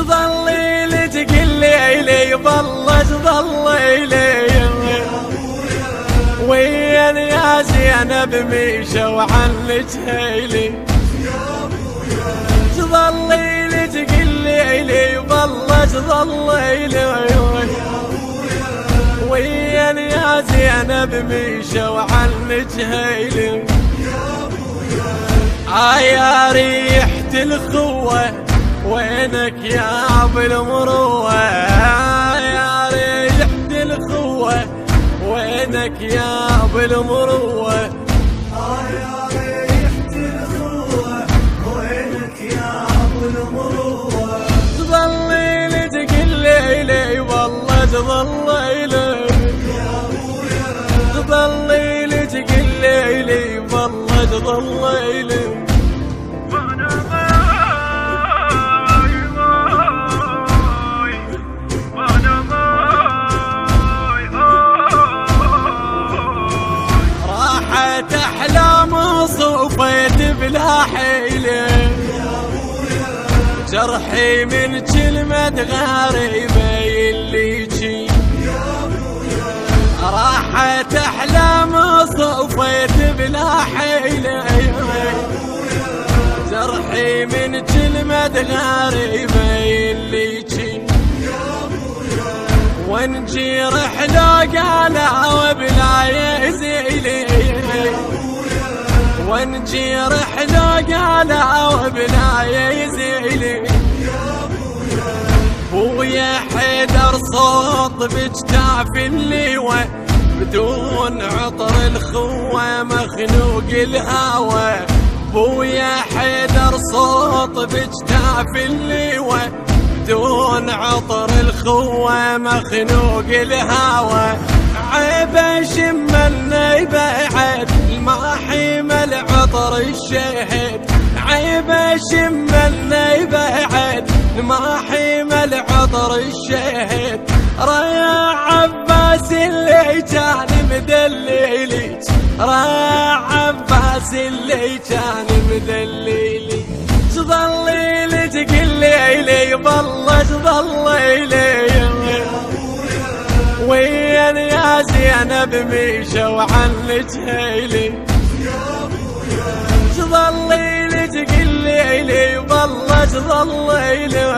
تظلي لي تقلي لي والله تظلي لي وين يا زينب مشوا عنك هيلي تظلي لي تقلي لي والله تظلي لي وين يا زينب مشوا عنك هيلي يا ريحة الخوة وينك يا ابو المروة يا ريحة الخوة وينك يا ابو المروة يا ريحة الخوة وينك يا ابو المروة تظلي لي تقلي لي والله تظلي لي يا ابويا تظلي لي تقلي لي والله تظلي لي راحت احلام صوفيت بلا حيله جرحي من كلمة غريبة اللي جي راحت احلام صوفيت بلا حيله جرحي من كلمة غريبة اللي جي ونجي رحلة قالها وبلا يزيلي ونجي رحلة قالها وبلا يزيلي ويا حيدر صوت بجتاف الليوة بدون عطر الخوة مخنوق الهوى ويا حيدر صوت بجتاف الليوة بدون عطر الخوة مخنوق الهوى عيب شملنا يبعد ما حمل عطر الشهد عيب شملنا يبعد ما حمل عطر الشهد رايح عباس اللي كان مدللي رايح عباس اللي كان مدللي تظلي لي تقلي لي والله تظلي لي وين يا زينب مشوا عنك هيلي تظلي لي تقلي لي والله تظلي لي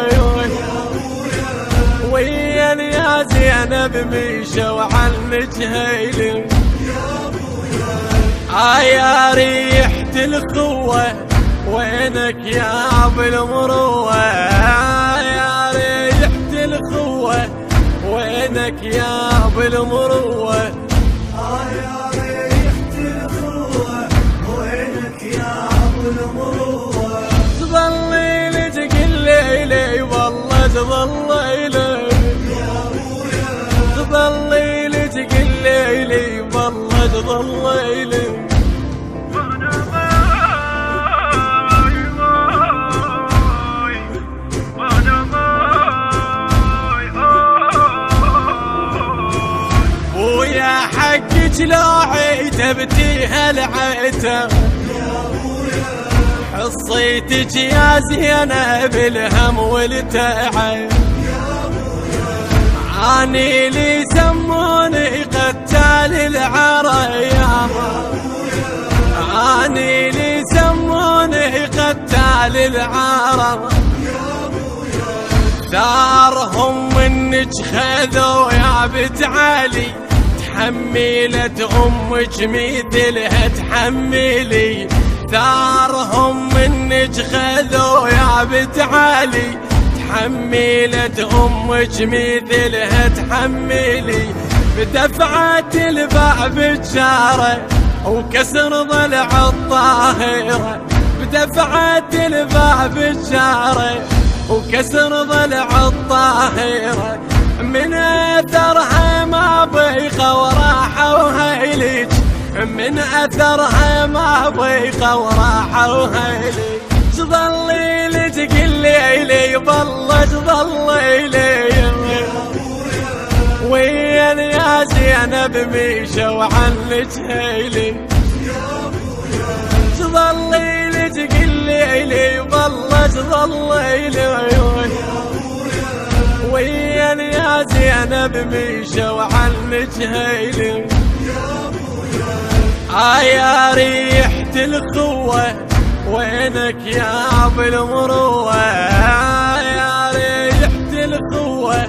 وين يا زينب مشوا عنك هيلي يا ريحة الخوة وينك يا ابو المروة يا ريحة الخوة وينك يا ابو المروة يا ريحة الخوة وينك يا ابو المروة تظلي لي تقلي لي والله تظلي لي يا ابويا تظلي لي تقلي لي والله تظلي لي ويا حقك لا عتبتيها العتب حصيتك يا زينب الهم والتعب عاني لي سموني قتال العريام عاني لي سموني قتال العرب ثارهم منك خذوا يا بنت علي تحملت امك مثلها تحملي ثارهم منك خذوا يا بنت علي تحملت امك مثلها تحملي بدفعة الباب الجارة وكسر ضلع الطاهرة بدفعة الباب الجارة وكسر ضلع الطاهرة من اثرها ما بيقى وراحة وهيلج من اثرها ما بيقى وراحة وهيلج تظلي لي تقلي لي والله تظلي لي وين يا زينب مشوا عنك هيلي تظلي لي تقلي لي والله تظلي لي زينب مشوا عنك هيلي يا ريحة الخوة وينك يا ابو المروة يا ريحة الخوة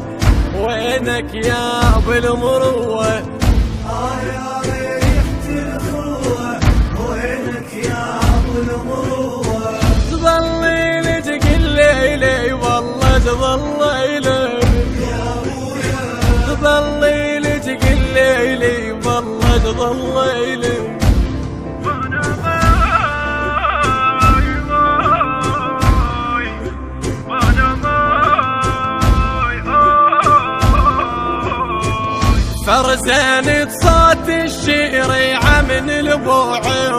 وينك يا ابو المروة يا ريحة الخوة وينك يا ابو المروة تظلي لي تقلي لي والله تظلي لي يا ابويا تظلي لي تقلي لي والله تظلي لي فرزانة صوت الشريعة من البوعي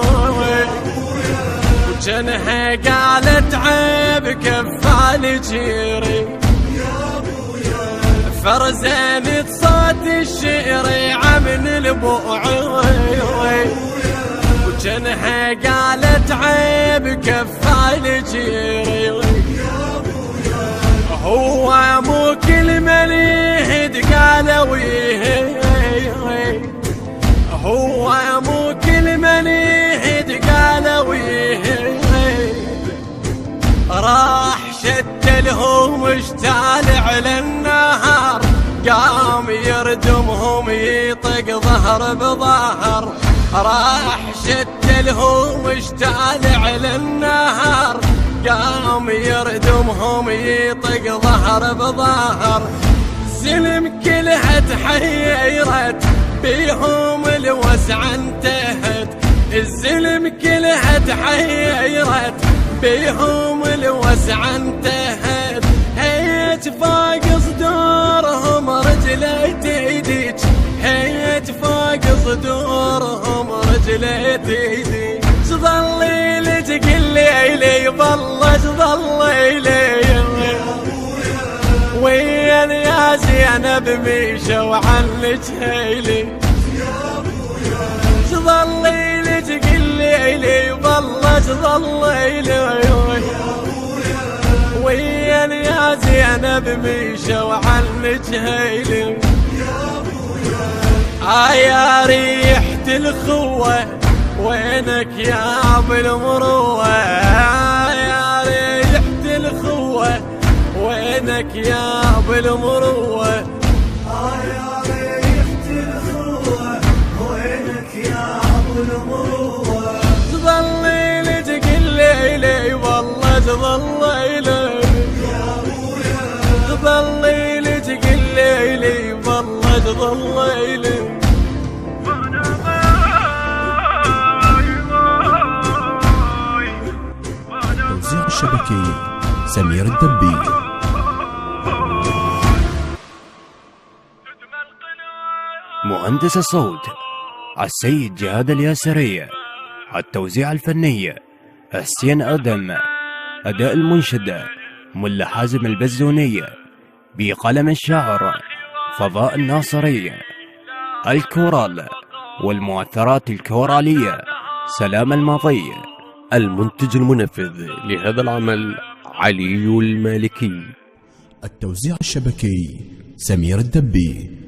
وجنها قالت عيب كفال جيري فرزانة صوت الشريعة من البوعي وجنها قالت عيب كفال جيري هو مو كل من يهد قالوا هو مو كل من يهد قالوا راح شد لهم واشتال على النهار قام يردمهم يطق ظهر بظهر راح شد لهم واشتال على النهار قام يردمهم يطق ظهر بظهر زلم كلها تحيرت بيهم الوسعة انتهت الزلم كلها تحيرت بيهم الوسعة انتهت هيت فوق صدورهم رجليت ايديك هيت فوق صدورهم رجليت ايديك تظلي لي تقلي لي والله تظلي لي وين يا زينب مشوا عنك هيلي تظلي لي تقلي لي والله تظلي لي وين يا زينب مشوا عنك هيلي يا ريحة الخوة وينك يا ابو المروة يا ريحة الخوة وينك يا ابو المروة يا ريحة الخوة وينك يا ابو المروة تظلي لي تقلي لي والله تظلي لي يا ابويا تظلي لي تقلي لي والله تظلي لي التوزيع الشبكي سمير الدبي. مهندس الصوت السيد جهاد الياسرية. التوزيع الفني حسين آدم. أداء المنشدة ملا حازم البزونية بقلم الشاعر فضاء الناصري. الكورال والمؤثرات الكورالية سلام الماضي. المنتج المنفذ لهذا العمل علي المالكي. التوزيع الشبكي سمير الدبي.